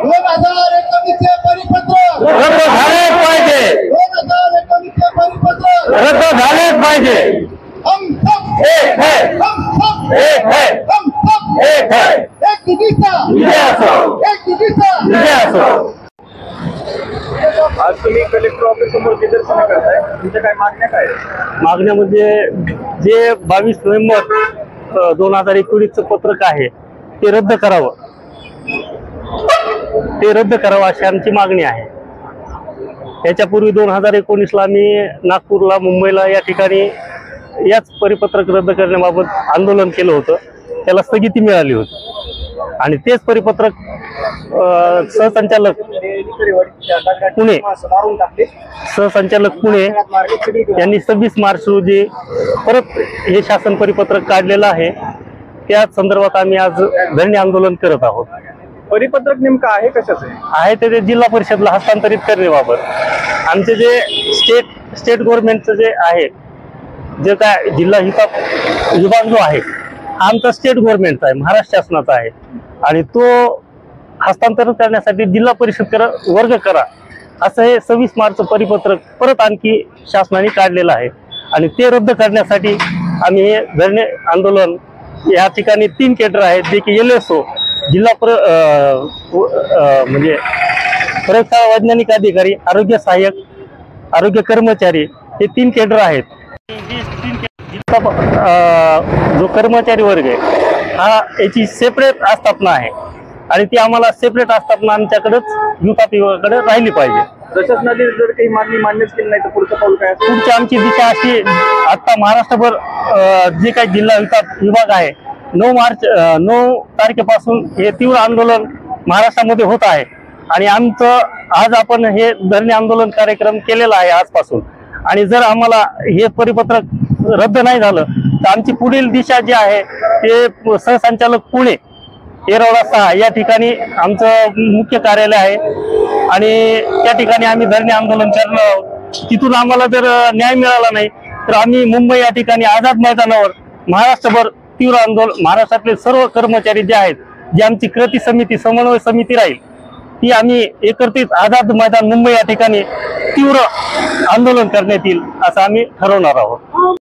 2019 चे परिपत्रक रद्द झालेच पाहिजे, 2019 चे परिपत्रक रद्द झालेच पाहिजे। हम सब एक है, हम सब एक है, हम सब एक है। एक जुटीचा विजय असो, एक जुटीचा विजय असो। आज तुम्ही कलेक्टर ऑफिस समोर निदर्शन करताय, तुमच्या काय मागण्या काय आहेत? मागण्या म्हणजे जे 22 नोव्हेंबर 2019चं पत्रक आहे ते रद्द करावं, ते रद्द करावं अशी आमची मागणी आहे। याच्यापूर्वी 2019ला आम्ही नागपूरला, मुंबईला या ठिकाणी याच परिपत्रक रद्द करण्याबाबत आंदोलन केलं होतं, त्याला स्थगिती मिळाली होती आणि तेच परिपत्रक सहसंचालक पुणे यांनी 26 मार्च रोजी परत हे शासन परिपत्रक काढलेलं आहे। त्या संदर्भात आम्ही आज धरणे आंदोलन करत आहोत। परिपत्रक नेमकं आहे कशाचं आहे ते जिल्हा परिषदला हस्तांतरित करण्याबाबत आमचे जे स्टेट गव्हर्नमेंटचं जे आहे, जे काय जिल्हा विभाग जो आहे आमचा स्टेट गव्हर्नमेंटचा आहे, महाराष्ट्र शासनाचा आहे आणि तो हस्तांतरण करण्यासाठी जिल्हा परिषद वर्ग करा असं हे 26 मार्च परिपत्रक परत आणखी शासनाने काढलेलं आहे आणि ते रद्द करण्यासाठी आम्ही हे धरणे आंदोलन या ठिकाणी 3 केंद्र आहेत, जे की LSO जिल्हा म्हणजे प्रयोगशाळा वैज्ञानिक अधिकारी, आरोग्य सहाय्यक, आरोग्य कर्मचारी हे 3 केंद्र आहेत। जो कर्मचारी वर्ग आहे हा याची सेपरेट आस्थापना आहे आणि ती आम्हाला सेपरेट आस्थापना आमच्याकडेच विभाग विभागाकडे राहिली पाहिजे। प्रशासनाने जर काही मागणी मान्यच केली नाही तर पुढचं पाऊल काय असेल? पुढची आमची दिशा अशी, आता महाराष्ट्रभर जे काही जिल्हा विभाग आहे 9 तारखेपासून हे तीव्र आंदोलन महाराष्ट्रामध्ये होत आहे आणि आमचं आज आपण हे धरणे आंदोलन कार्यक्रम केलेला आहे आजपासून आणि जर आम्हाला हे परिपत्रक रद्द नाही झालं तर आमची पुढील दिशा जी आहे ते सहसंचालक पुणे येरवडा 6 या ठिकाणी आमचं मुख्य कार्यालय आहे आणि त्या ठिकाणी आम्ही धरणे आंदोलन करणार आहोत। तिथून आम्हाला जर न्याय मिळाला नाही तर आम्ही मुंबई या ठिकाणी आझाद मैदानावर महाराष्ट्रभर तीव्र आंदोलन, महाराष्ट्रातले सर्व कर्मचारी जे आहेत, जी आमची कृती समिती, समन्वय समिती राहील, ती आम्ही एकत्रित आझाद मैदान मुंबई या ठिकाणी तीव्र आंदोलन करण्यात येईल असं आम्ही ठरवणार आहोत।